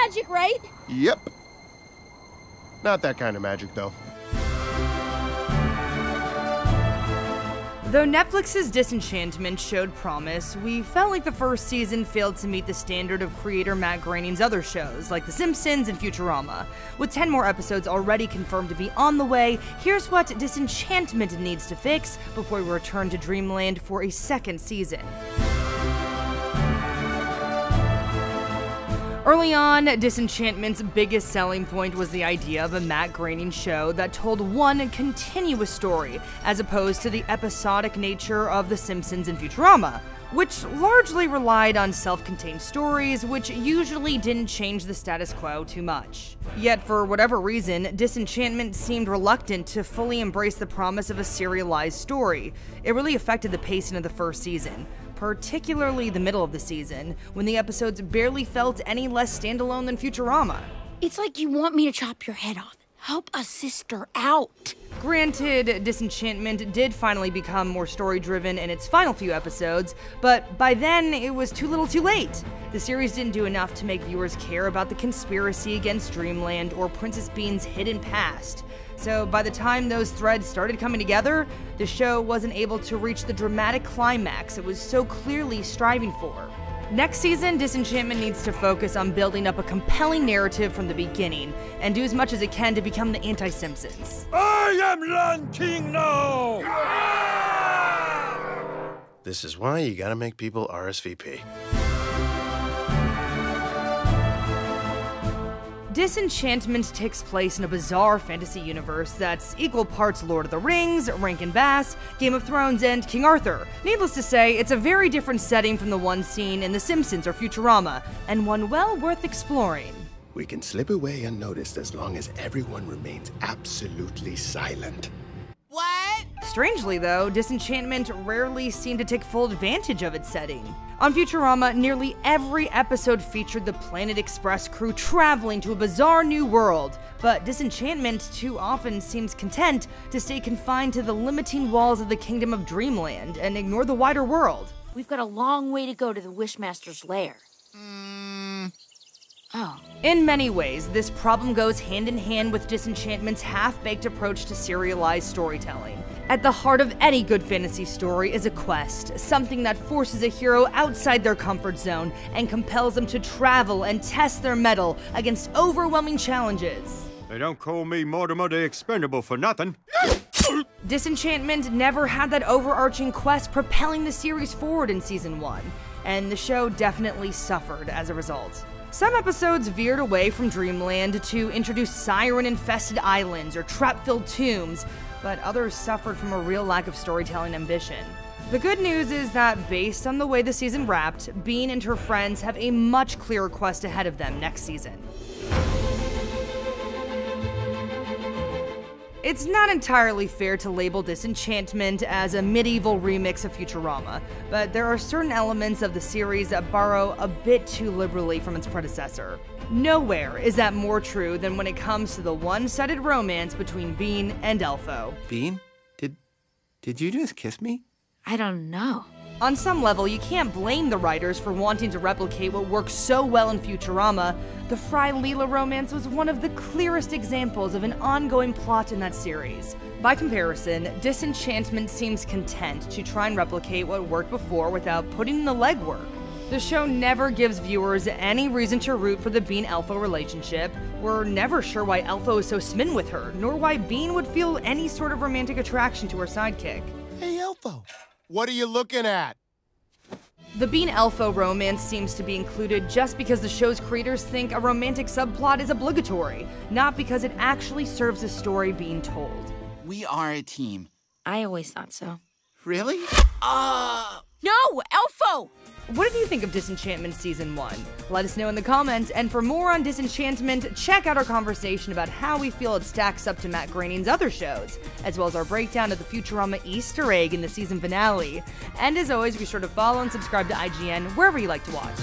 magic, right? Yep. Not that kind of magic, though. Though Netflix's Disenchantment showed promise, we felt like the first season failed to meet the standard of creator Matt Groening's other shows, like The Simpsons and Futurama. With 10 more episodes already confirmed to be on the way, here's what Disenchantment needs to fix before we return to Dreamland for a second season. Early on, Disenchantment's biggest selling point was the idea of a Matt Groening show that told one continuous story, as opposed to the episodic nature of The Simpsons and Futurama, which largely relied on self-contained stories, which usually didn't change the status quo too much. Yet, for whatever reason, Disenchantment seemed reluctant to fully embrace the promise of a serialized story. It really affected the pacing of the first season, particularly the middle of the season, when the episodes barely felt any less standalone than Futurama. It's like you want me to chop your head off. Help a sister out. Granted, Disenchantment did finally become more story-driven in its final few episodes, but by then it was too little too late. The series didn't do enough to make viewers care about the conspiracy against Dreamland or Princess Bean's hidden past. So by the time those threads started coming together, the show wasn't able to reach the dramatic climax it was so clearly striving for. Next season, Disenchantment needs to focus on building up a compelling narrative from the beginning, and do as much as it can to become the anti-Simpsons. I am Land King now! This is why you gotta make people RSVP. Disenchantment takes place in a bizarre fantasy universe that's equal parts Lord of the Rings, Rankin Bass, Game of Thrones, and King Arthur. Needless to say, it's a very different setting from the one seen in The Simpsons or Futurama, and one well worth exploring. We can slip away unnoticed as long as everyone remains absolutely silent. What? Strangely though, Disenchantment rarely seemed to take full advantage of its setting. On Futurama, nearly every episode featured the Planet Express crew traveling to a bizarre new world, but Disenchantment too often seems content to stay confined to the limiting walls of the Kingdom of Dreamland and ignore the wider world. We've got a long way to go to the Wishmaster's lair. Oh. In many ways, this problem goes hand in hand with Disenchantment's half-baked approach to serialized storytelling. At the heart of any good fantasy story is a quest, something that forces a hero outside their comfort zone and compels them to travel and test their mettle against overwhelming challenges. They don't call me Mortimer the Expendable for nothing. Disenchantment never had that overarching quest propelling the series forward in Season 1, and the show definitely suffered as a result. Some episodes veered away from Dreamland to introduce siren-infested islands or trap-filled tombs, but others suffered from a real lack of storytelling ambition. The good news is that, based on the way the season wrapped, Bean and her friends have a much clearer quest ahead of them next season. It's not entirely fair to label Disenchantment as a medieval remix of Futurama, but there are certain elements of the series that borrow a bit too liberally from its predecessor. Nowhere is that more true than when it comes to the one-sided romance between Bean and Elfo. Bean? Did you just kiss me? I don't know. On some level, you can't blame the writers for wanting to replicate what worked so well in Futurama. The Fry-Leela romance was one of the clearest examples of an ongoing plot in that series. By comparison, Disenchantment seems content to try and replicate what worked before without putting in the legwork. The show never gives viewers any reason to root for the Bean-Elfo relationship. We're never sure why Elfo is so smitten with her, nor why Bean would feel any sort of romantic attraction to her sidekick. Hey, Elfo, what are you looking at? The Bean-Elfo romance seems to be included just because the show's creators think a romantic subplot is obligatory, not because it actually serves the story being told. We are a team. I always thought so. Really? No, Elfo! What did you think of Disenchantment Season 1? Let us know in the comments, and for more on Disenchantment, check out our conversation about how we feel it stacks up to Matt Groening's other shows, as well as our breakdown of the Futurama Easter egg in the season finale. And as always, be sure to follow and subscribe to IGN wherever you like to watch.